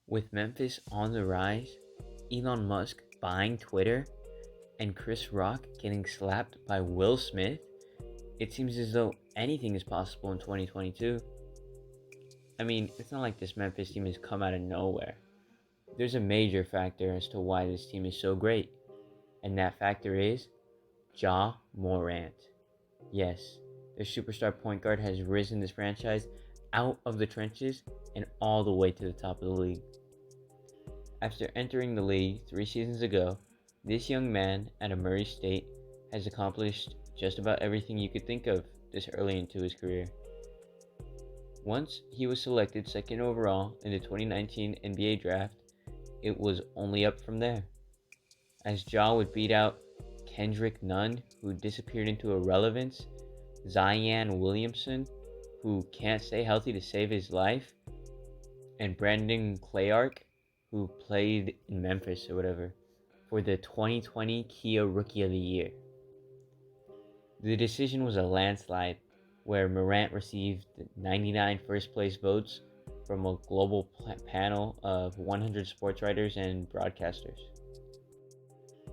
With Memphis on the rise, Elon Musk buying Twitter, and Chris Rock getting slapped by Will Smith, it seems as though anything is possible in 2022. I mean, it's not like this Memphis team has come out of nowhere. There's a major factor as to why this team is so great, and that factor is Ja Morant. Yes, their superstar point guard has risen this franchise out of the trenches and all the way to the top of the league. After entering the league 3 seasons ago, this young man at Murray State has accomplished just about everything you could think of this early into his career. Once he was selected second overall in the 2019 NBA draft, it was only up from there. As Ja would beat out Kendrick Nunn, who disappeared into irrelevance, Zion Williamson, who can't stay healthy to save his life, and Brandon Clark, who played in Memphis or whatever, for the 2020 Kia Rookie of the Year. The decision was a landslide, where Morant received 99 first place votes from a global panel of 100 sports writers and broadcasters.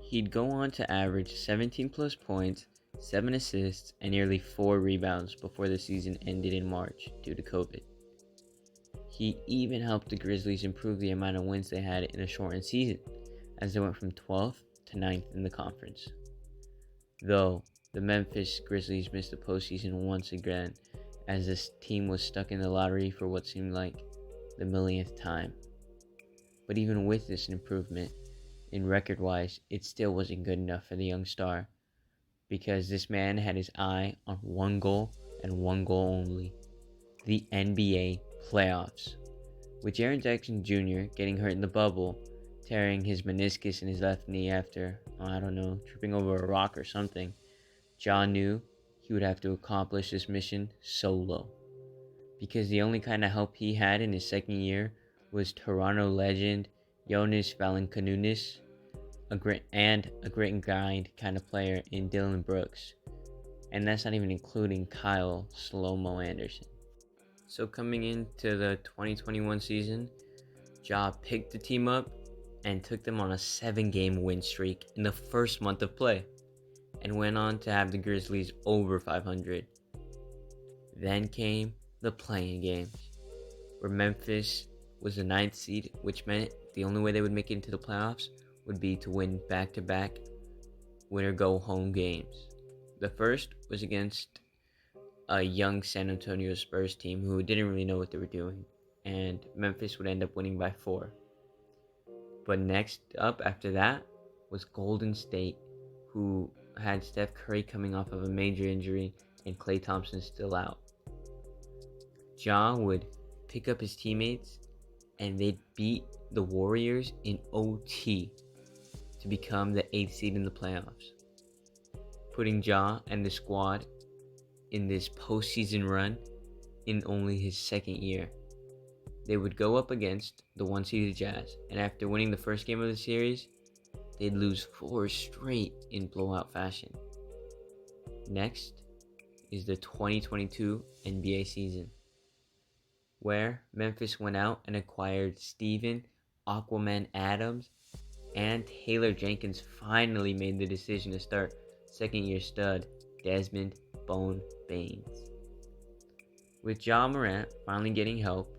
He'd go on to average 17 plus points, 7 assists, and nearly 4 rebounds before the season ended in March due to COVID. He even helped the Grizzlies improve the amount of wins they had in a shortened season, as they went from 12th to 9th in the conference. Though, the Memphis Grizzlies missed the postseason once again, as this team was stuck in the lottery for what seemed like the millionth time. But even with this improvement, in record-wise, it still wasn't good enough for the young star, because this man had his eye on one goal and one goal only: the NBA playoffs. With Jaren Jackson Jr. getting hurt in the bubble, tearing his meniscus in his left knee after, tripping over a rock or something, Ja knew he would have to accomplish this mission solo. Because the only kind of help he had in his second year was Toronto legend Jonas Valanciunas, a grit and grind kind of player in Dillon Brooks. And that's not even including Kyle Slow-Mo Anderson. So coming into the 2021 season, Ja picked the team up and took them on a 7-game win streak in the first month of play, and went on to have the Grizzlies over 500. Then came the play-in games, where Memphis was the 9th seed, which meant the only way they would make it into the playoffs would be to win back-to-back winner-go-home games. The first was against a young San Antonio Spurs team who didn't really know what they were doing, and Memphis would end up winning by 4. But next up after that was Golden State, who had Steph Curry coming off of a major injury and Klay Thompson still out. Ja would pick up his teammates and they'd beat the Warriors in OT to become the 8th seed in the playoffs, putting Ja and the squad in this postseason run in only his second year. They would go up against the 1-seeded Jazz, and after winning the first game of the series, they'd lose 4 straight in blowout fashion. Next is the 2022 NBA season, where Memphis went out and acquired Steven Aquaman Adams, and Taylor Jenkins finally made the decision to start second-year stud Desmond Bone Baines. With Ja Morant finally getting help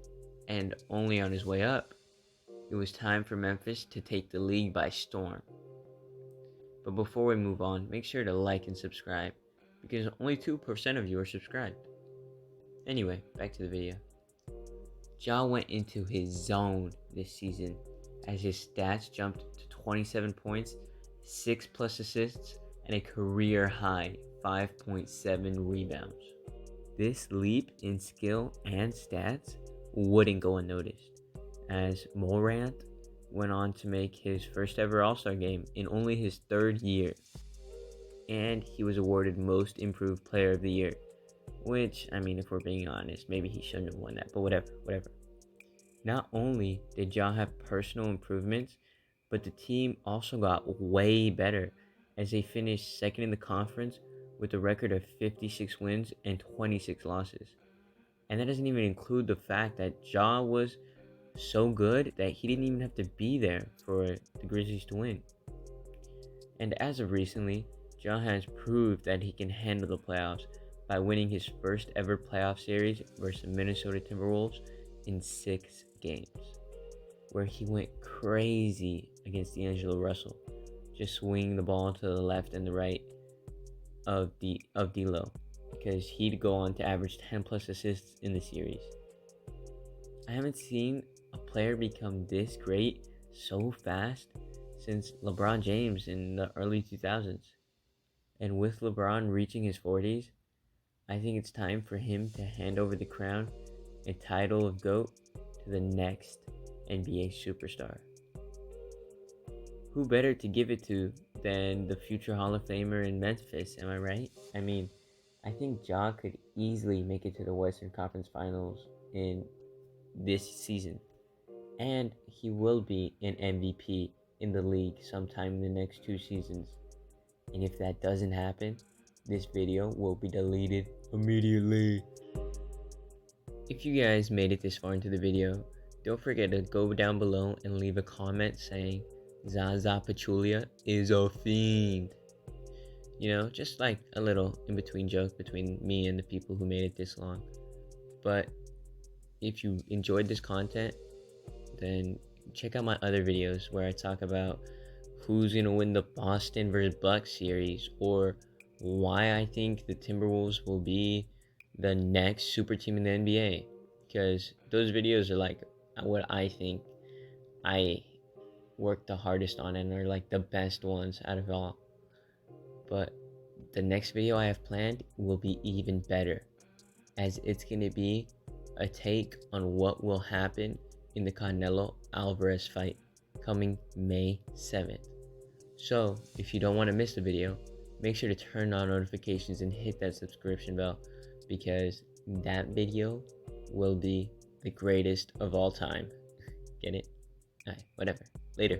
and only on his way up, it was time for Memphis to take the league by storm. But before we move on, make sure to like and subscribe, because only 2% of you are subscribed. Anyway, back to the video. Ja went into his zone this season, as his stats jumped to 27 points, 6 plus assists, and a career high 5.7 rebounds. This leap in skill and stats wouldn't go unnoticed, as Morant went on to make his first ever All-Star game in only his 3rd year, and he was awarded Most Improved Player of the Year, which, if we're being honest, maybe he shouldn't have won that, but whatever. Not only did Ja have personal improvements, but the team also got way better, as they finished second in the conference with a record of 56 wins and 26 losses. And that doesn't even include the fact that Ja was so good that he didn't even have to be there for the Grizzlies to win. And as of recently, Ja has proved that he can handle the playoffs by winning his first ever playoff series versus Minnesota Timberwolves in 6 games, where he went crazy against D'Angelo Russell, just swinging the ball to the left and the right of D'Lo, because he'd go on to average 10 plus assists in the series. I haven't seen a player become this great so fast since LeBron James in the early 2000s. And with LeBron reaching his 40s, I think it's time for him to hand over the crown and title of GOAT to the next NBA superstar. Who better to give it to than the future Hall of Famer in Memphis, am I right? I mean, I think Ja could easily make it to the Western Conference Finals in this season. And he will be an MVP in the league sometime in the next 2 seasons. And if that doesn't happen, this video will be deleted immediately. If you guys made it this far into the video, don't forget to go down below and leave a comment saying Zaza Pachulia is a fiend. You know, just like a little in-between joke between me and the people who made it this long. But if you enjoyed this content, then check out my other videos where I talk about who's going to win the Boston versus Bucks series, or why I think the Timberwolves will be the next super team in the NBA. Because those videos are like what I think I worked the hardest on and are like the best ones out of all. But the next video I have planned will be even better, as it's going to be a take on what will happen in the Canelo Alvarez fight coming May 7th. So if you don't want to miss the video, make sure to turn on notifications and hit that subscription bell, because that video will be the greatest of all time. Get it? Alright, whatever. Later.